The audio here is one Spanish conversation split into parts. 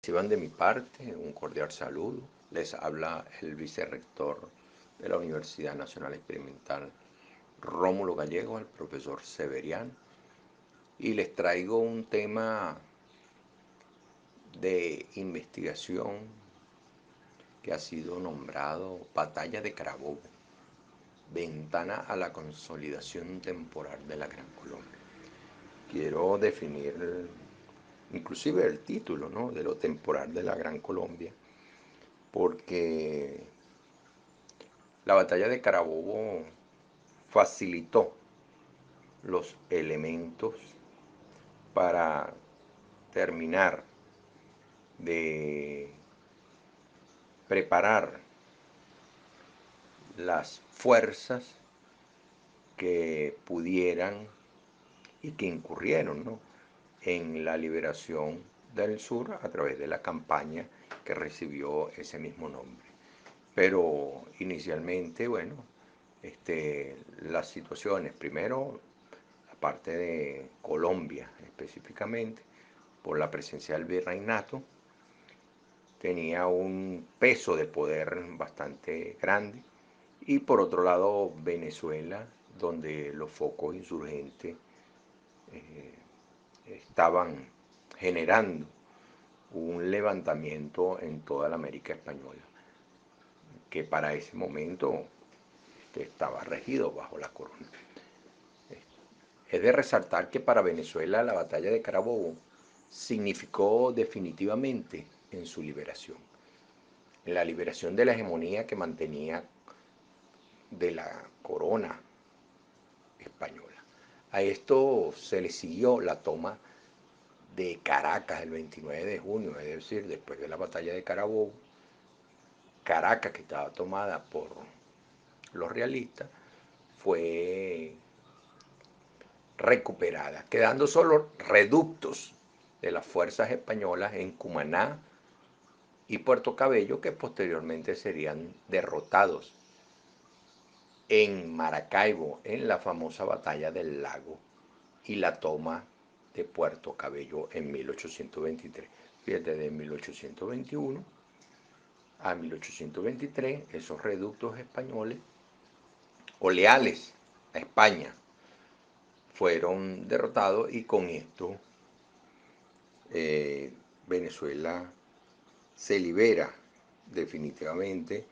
Reciban de mi parte un cordial saludo. Les habla el vicerrector de la Universidad Nacional Experimental Rómulo Gallego, el profesor Severiano, y les traigo un tema de investigación que ha sido nombrado Batalla de Carabobo, ventana a la consolidación temporal de la Gran Colombia. Quiero definir inclusive el título, ¿no?, de lo temporal de la Gran Colombia, porque la batalla de Carabobo facilitó los elementos para terminar de preparar las fuerzas que pudieran y que incurrieron, ¿no?, en la liberación del sur a través de la campaña que recibió ese mismo nombre. Pero inicialmente, bueno, las situaciones, primero la parte de Colombia específicamente, por la presencia del virreinato, tenía un peso de poder bastante grande, y por otro lado Venezuela, donde los focos insurgentes estaban generando un levantamiento en toda la América Española, que para ese momento estaba regido bajo la corona. Es de resaltar que para Venezuela la batalla de Carabobo significó definitivamente en su liberación, en la liberación de la hegemonía que mantenía de la corona española. A esto se le siguió la toma de Caracas el 29 de junio, es decir, después de la batalla de Carabobo. Caracas, que estaba tomada por los realistas, fue recuperada, quedando solo reductos de las fuerzas españolas en Cumaná y Puerto Cabello, que posteriormente serían derrotados en Maracaibo, en la famosa batalla del Lago y la toma de Puerto Cabello en 1823. Fíjate, de 1821 a 1823, esos reductos españoles o leales a España fueron derrotados, y con esto Venezuela se libera definitivamente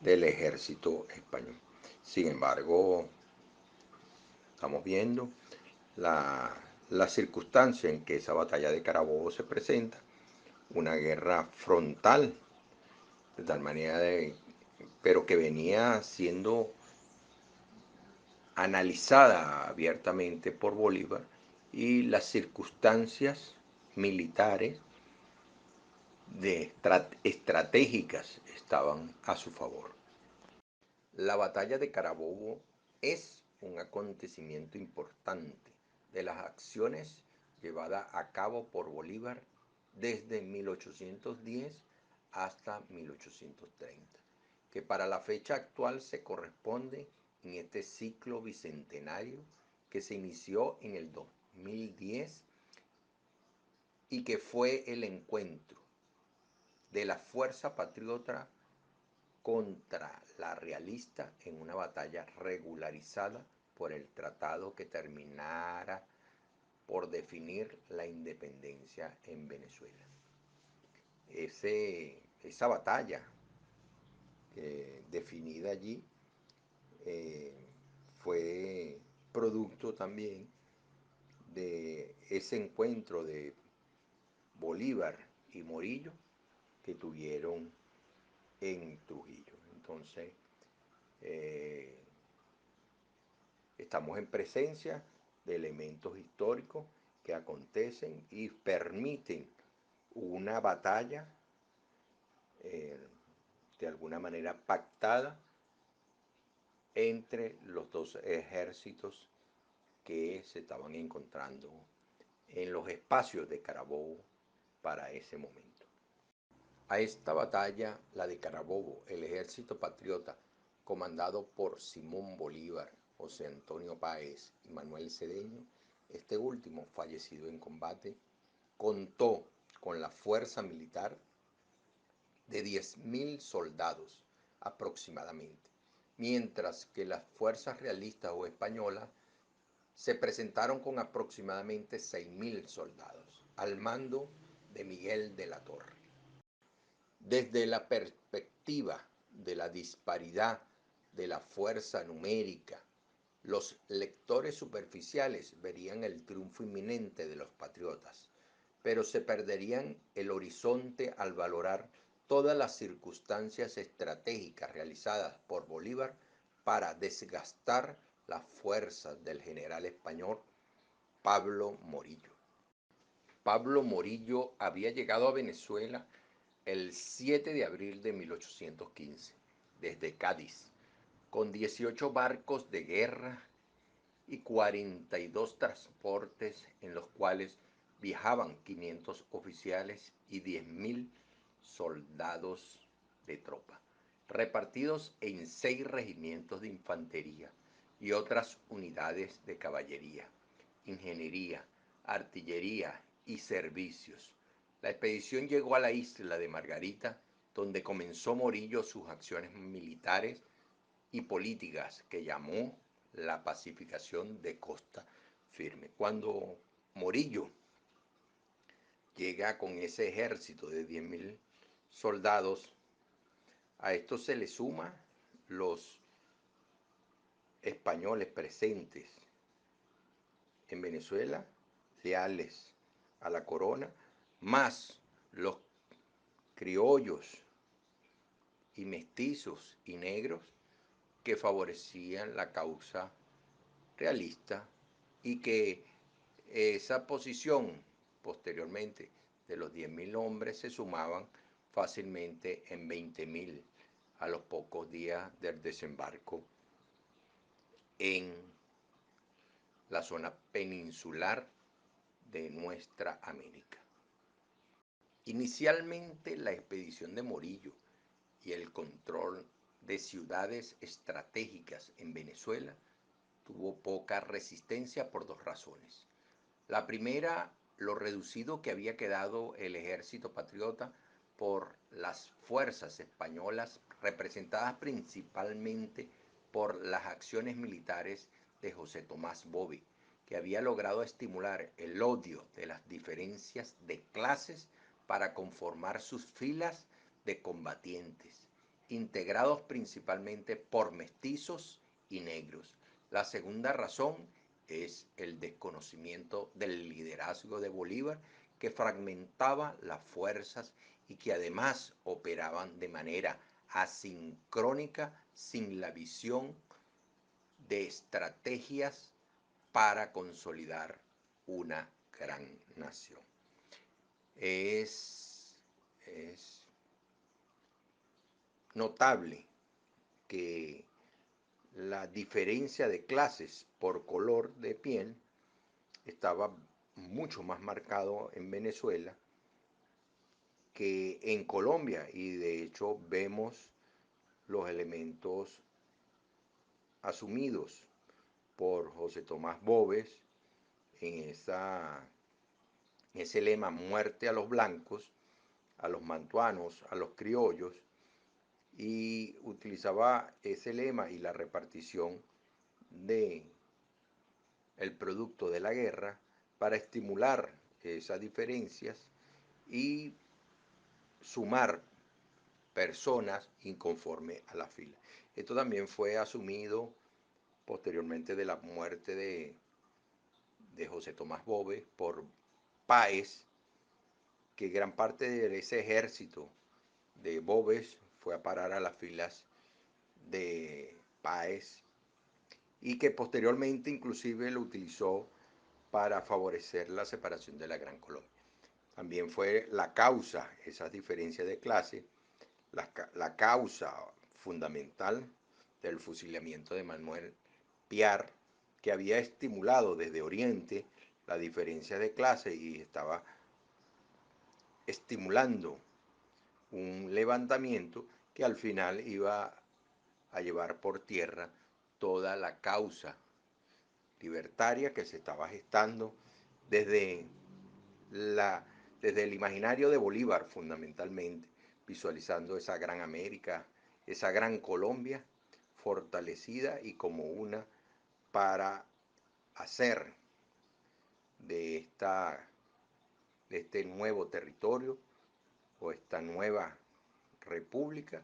del ejército español. Sin embargo, estamos viendo la circunstancia en que esa batalla de Carabobo se presenta, una guerra frontal, de tal manera pero que venía siendo analizada abiertamente por Bolívar, y las circunstancias militares estratégicas estaban a su favor. La batalla de Carabobo es un acontecimiento importante de las acciones llevadas a cabo por Bolívar desde 1810 hasta 1830, que para la fecha actual se corresponde en este ciclo bicentenario que se inició en el 2010 y que fue el encuentro de la fuerza patriota contra la realista en una batalla regularizada por el tratado que terminara por definir la independencia en Venezuela. Esa batalla definida allí fue producto también de ese encuentro de Bolívar y Morillo que tuvieron en Trujillo. Entonces, estamos en presencia de elementos históricos que acontecen y permiten una batalla de alguna manera pactada entre los dos ejércitos que se estaban encontrando en los espacios de Carabobo para ese momento. A esta batalla, la de Carabobo, el ejército patriota, comandado por Simón Bolívar, José Antonio Páez y Manuel Cedeño, este último fallecido en combate, contó con la fuerza militar de 10.000 soldados aproximadamente, mientras que las fuerzas realistas o españolas se presentaron con aproximadamente 6.000 soldados al mando de Miguel de la Torre. Desde la perspectiva de la disparidad de la fuerza numérica, los lectores superficiales verían el triunfo inminente de los patriotas, pero se perderían el horizonte al valorar todas las circunstancias estratégicas realizadas por Bolívar para desgastar las fuerzas del general español Pablo Morillo. Pablo Morillo había llegado a Venezuela el 7 de abril de 1815, desde Cádiz, con 18 barcos de guerra y 42 transportes en los cuales viajaban 500 oficiales y 10.000 soldados de tropa, repartidos en 6 regimientos de infantería y otras unidades de caballería, ingeniería, artillería y servicios. La expedición llegó a la isla de Margarita, donde comenzó Morillo sus acciones militares y políticas que llamó la pacificación de Costa Firme. Cuando Morillo llega con ese ejército de 10.000 soldados, a esto se le suma los españoles presentes en Venezuela, leales a la corona, más los criollos y mestizos y negros que favorecían la causa realista y que esa posición posteriormente de los 10.000 hombres se sumaban fácilmente en 20.000 a los pocos días del desembarco en la zona peninsular de nuestra América. Inicialmente la expedición de Morillo y el control de ciudades estratégicas en Venezuela tuvo poca resistencia por 2 razones. La primera, lo reducido que había quedado el ejército patriota por las fuerzas españolas, representadas principalmente por las acciones militares de José Tomás Bovey, que había logrado estimular el odio de las diferencias de clases para conformar sus filas de combatientes, integrados principalmente por mestizos y negros. La segunda razón es el desconocimiento del liderazgo de Bolívar, que fragmentaba las fuerzas y que además operaban de manera asincrónica, sin la visión de estrategias para consolidar una gran nación. Es notable que la diferencia de clases por color de piel estaba mucho más marcado en Venezuela que en Colombia, y de hecho vemos los elementos asumidos por José Tomás Boves en ese lema: muerte a los blancos, a los mantuanos, a los criollos, y utilizaba ese lema y la repartición de el producto de la guerra para estimular esas diferencias y sumar personas inconforme a la fila. Esto también fue asumido posteriormente de la muerte de José Tomás Boves por Páez, que gran parte de ese ejército de Boves fue a parar a las filas de Páez y que posteriormente inclusive lo utilizó para favorecer la separación de la Gran Colombia. También fue la causa, esas diferencias de clase, la causa fundamental del fusilamiento de Manuel Piar, que había estimulado desde Oriente la diferencia de clase y estaba estimulando un levantamiento que al final iba a llevar por tierra toda la causa libertaria que se estaba gestando desde desde el imaginario de Bolívar fundamentalmente, visualizando esa gran América, esa gran Colombia, fortalecida y como una para hacer de, de este nuevo territorio o esta nueva república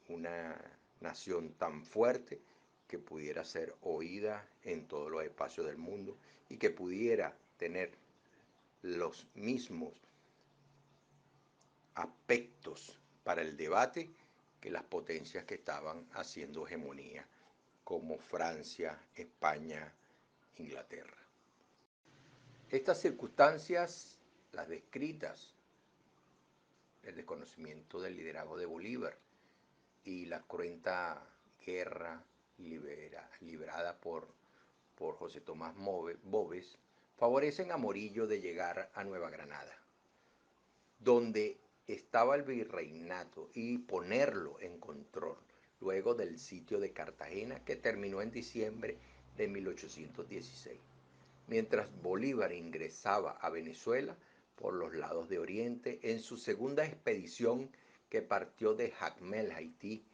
una nación tan fuerte que pudiera ser oída en todos los espacios del mundo y que pudiera tener los mismos aspectos para el debate que las potencias que estaban haciendo hegemonía, como Francia, España, Inglaterra. Estas circunstancias, las descritas, el desconocimiento del liderazgo de Bolívar y la cruenta guerra librada por José Tomás Boves, favorecen a Morillo de llegar a Nueva Granada, donde estaba el virreinato, y ponerlo en control luego del sitio de Cartagena, que terminó en diciembre de 1816. Mientras Bolívar ingresaba a Venezuela por los lados de Oriente en su segunda expedición, que partió de Jacmel, Haití,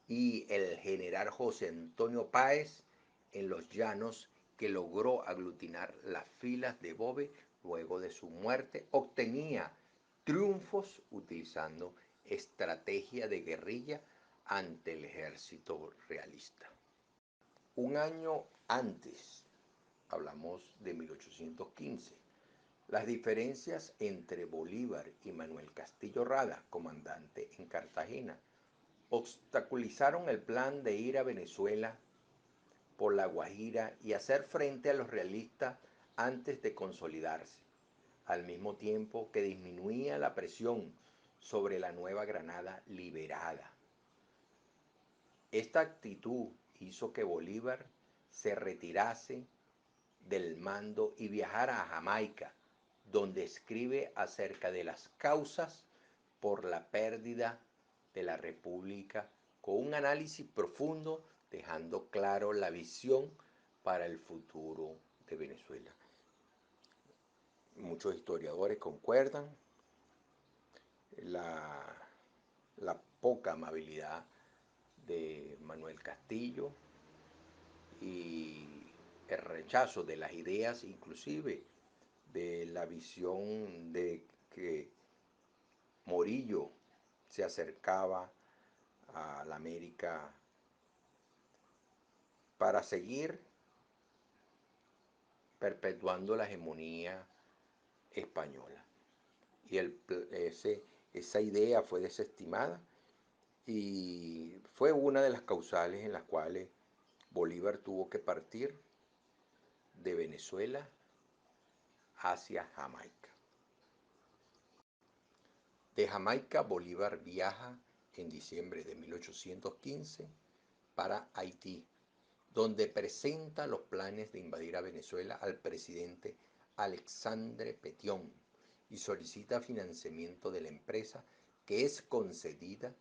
y el general José Antonio Páez en los llanos, que logró aglutinar las filas de Boves luego de su muerte, obtenía triunfos utilizando estrategia de guerrilla ante el ejército realista. Un año antes, hablamos de 1815, las diferencias entre Bolívar y Manuel Castillo Rada, comandante en Cartagena, obstaculizaron el plan de ir a Venezuela por La Guajira y hacer frente a los realistas antes de consolidarse, al mismo tiempo que disminuía la presión sobre la Nueva Granada liberada. Esta actitud hizo que Bolívar se retirase del mando y viajara a Jamaica, donde escribe acerca de las causas por la pérdida de la República, con un análisis profundo, dejando claro la visión para el futuro de Venezuela. Muchos historiadores concuerdan la, la poca amabilidad de Manuel Castillo y el rechazo de las ideas, inclusive de la visión de que Morillo se acercaba a la América para seguir perpetuando la hegemonía española. Y esa idea fue desestimada y fue una de las causales en las cuales Bolívar tuvo que partir de Venezuela hacia Jamaica. De Jamaica, Bolívar viaja en diciembre de 1815 para Haití, donde presenta los planes de invadir a Venezuela al presidente Alexandre Pétion y solicita financiamiento de la empresa, que es concedida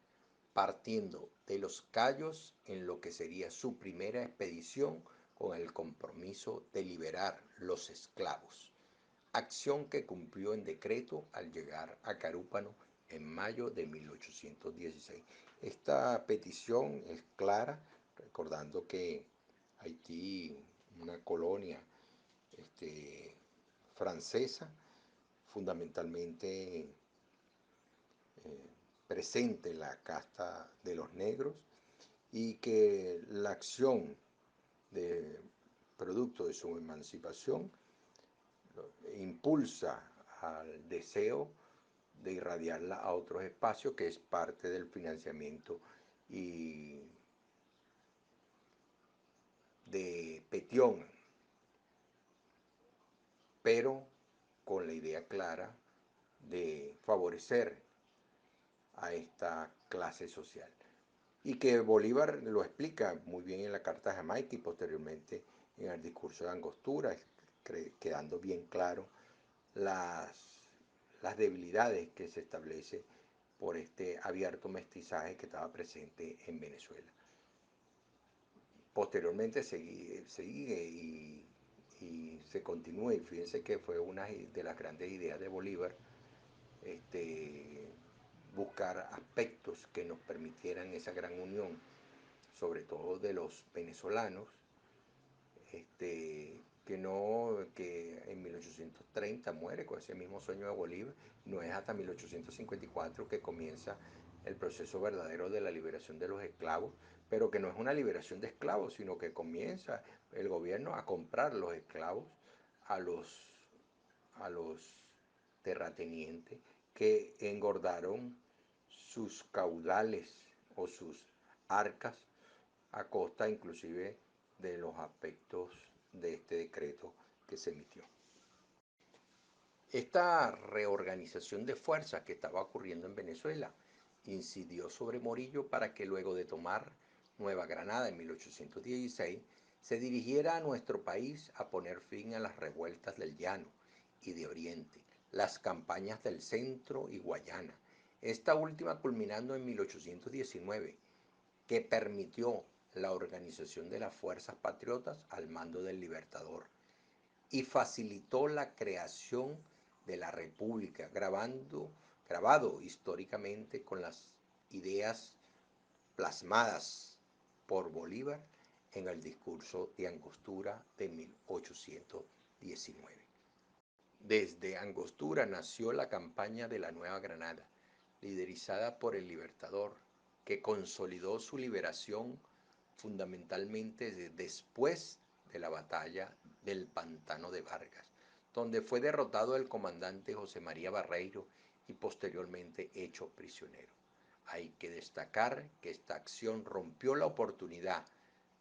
partiendo de Los Cayos en lo que sería su primera expedición, con el compromiso de liberar los esclavos, acción que cumplió en decreto al llegar a Carúpano en mayo de 1816. Esta petición es clara, recordando que Haití, una colonia francesa, fundamentalmente presente en la casta de los negros, y que la acción de producto de su emancipación impulsa al deseo de irradiarla a otros espacios, que es parte del financiamiento y de Pétion, pero con la idea clara de favorecer a esta clase social. Y que Bolívar lo explica muy bien en la Carta de Jamaica y posteriormente en el discurso de Angostura, quedando bien claro las debilidades que se establece por este abierto mestizaje que estaba presente en Venezuela. Posteriormente sigue y se continúa, y fíjense que fue una de las grandes ideas de Bolívar, este, buscar aspectos que nos permitieran esa gran unión, sobre todo de los venezolanos, que en 1830 muere con ese mismo sueño de Bolívar. No es hasta 1854 que comienza el proceso verdadero de la liberación de los esclavos, pero que no es una liberación de esclavos, sino que comienza el gobierno a comprar los esclavos a los terratenientes, que engordaron sus caudales o sus arcas a costa inclusive de los aspectos de este decreto que se emitió. Esta reorganización de fuerzas que estaba ocurriendo en Venezuela incidió sobre Morillo para que luego de tomar Nueva Granada en 1816 se dirigiera a nuestro país a poner fin a las revueltas del Llano y de Oriente, las campañas del Centro y Guayana, esta última culminando en 1819, que permitió la organización de las fuerzas patriotas al mando del Libertador y facilitó la creación de la República, grabado históricamente con las ideas plasmadas por Bolívar en el discurso de Angostura de 1819. Desde Angostura nació la campaña de la Nueva Granada, liderizada por el Libertador, que consolidó su liberación fundamentalmente después de la batalla del Pantano de Vargas, donde fue derrotado el comandante José María Barreiro y posteriormente hecho prisionero. Hay que destacar que esta acción rompió la oportunidad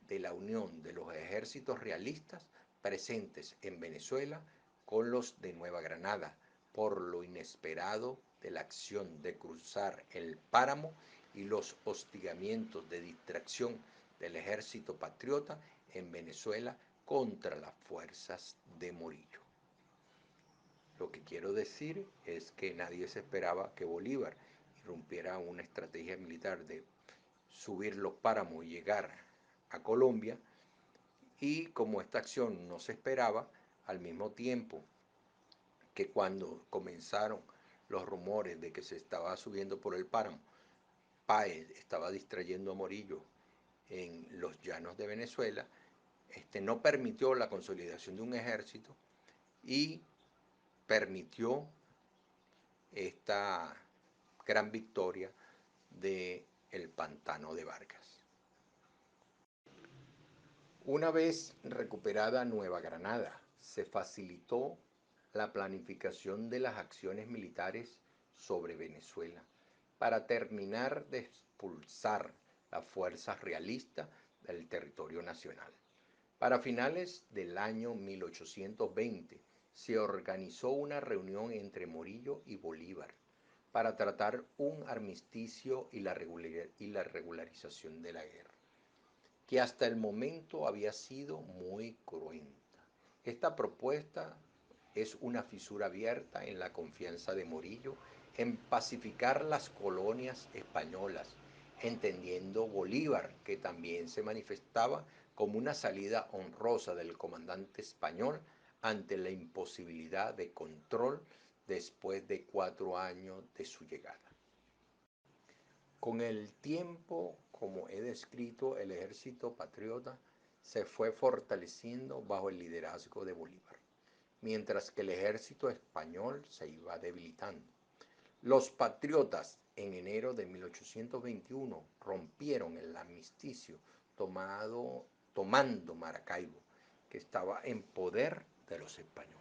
de la unión de los ejércitos realistas presentes en Venezuela con los de Nueva Granada, por lo inesperado de la acción de cruzar el páramo y los hostigamientos de distracción del ejército patriota en Venezuela contra las fuerzas de Morillo. Lo que quiero decir es que nadie se esperaba que Bolívar irrumpiera una estrategia militar de subir los páramos y llegar a Colombia, y como esta acción no se esperaba, al mismo tiempo que cuando comenzaron los rumores de que se estaba subiendo por el páramo, Páez estaba distrayendo a Morillo en los llanos de Venezuela, no permitió la consolidación de un ejército y permitió esta gran victoria de el Pantano de Vargas. Una vez recuperada Nueva Granada, se facilitó la planificación de las acciones militares sobre Venezuela para terminar de expulsar las fuerzas realistas del territorio nacional. Para finales del año 1820 se organizó una reunión entre Morillo y Bolívar para tratar un armisticio y la regularización de la guerra, que hasta el momento había sido muy cruenta. Esta propuesta es una fisura abierta en la confianza de Morillo en pacificar las colonias españolas, entendiendo Bolívar que también se manifestaba como una salida honrosa del comandante español ante la imposibilidad de control después de 4 años de su llegada. Con el tiempo, como he descrito, el ejército patriota se fue fortaleciendo bajo el liderazgo de Bolívar, mientras que el ejército español se iba debilitando. Los patriotas en enero de 1821 rompieron el armisticio tomando Maracaibo, que estaba en poder de los españoles.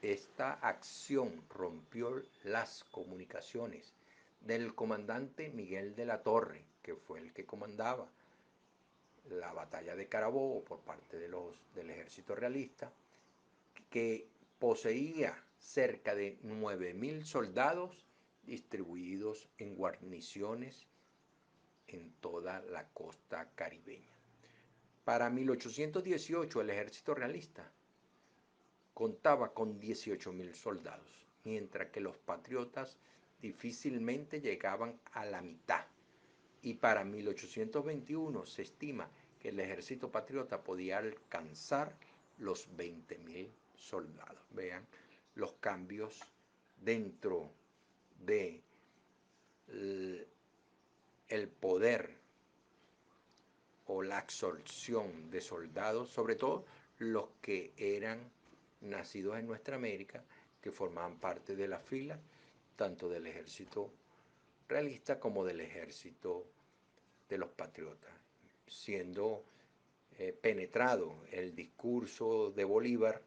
Esta acción rompió las comunicaciones del comandante Miguel de la Torre, que fue el que comandaba la batalla de Carabobo por parte del ejército realista, que poseía cerca de 9.000 soldados distribuidos en guarniciones en toda la costa caribeña. Para 1818 el ejército realista contaba con 18.000 soldados, mientras que los patriotas difícilmente llegaban a la mitad. Y para 1821 se estima que el ejército patriota podía alcanzar los 20.000 soldados. Vean los cambios dentro de el poder o la absorción de soldados, sobre todo los que eran nacidos en nuestra América, que formaban parte de la fila, tanto del ejército realista como del ejército de los patriotas, siendo penetrado el discurso de Bolívar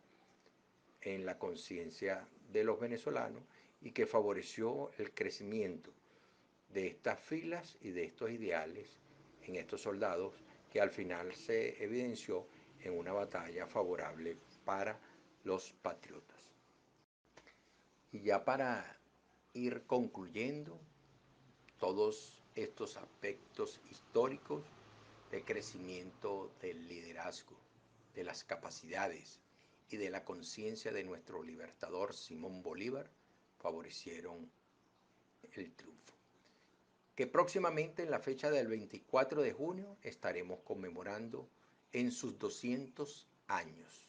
en la conciencia de los venezolanos y que favoreció el crecimiento de estas filas y de estos ideales en estos soldados, que al final se evidenció en una batalla favorable para los patriotas. Y ya para ir concluyendo todos estos aspectos históricos de crecimiento del liderazgo, de las capacidades y de la conciencia de nuestro libertador Simón Bolívar, favorecieron el triunfo. Que próximamente en la fecha del 24 de junio estaremos conmemorando en sus 200 años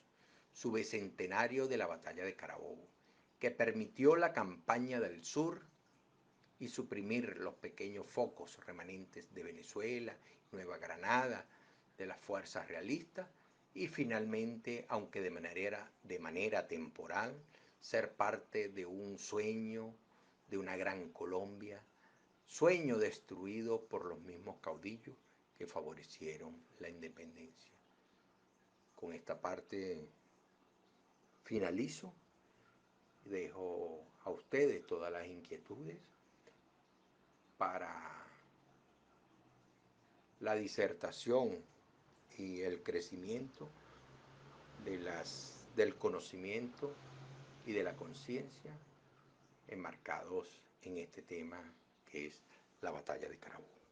su bicentenario de la batalla de Carabobo, que permitió la campaña del sur y suprimir los pequeños focos remanentes de Venezuela, Nueva Granada, de las fuerzas realistas y finalmente, aunque de manera temporal, ser parte de un sueño de una gran Colombia, sueño destruido por los mismos caudillos que favorecieron la independencia. Con esta parte finalizo, dejo a ustedes todas las inquietudes para la disertación y el crecimiento del conocimiento y de la conciencia enmarcados en este tema que es la batalla de Carabobo.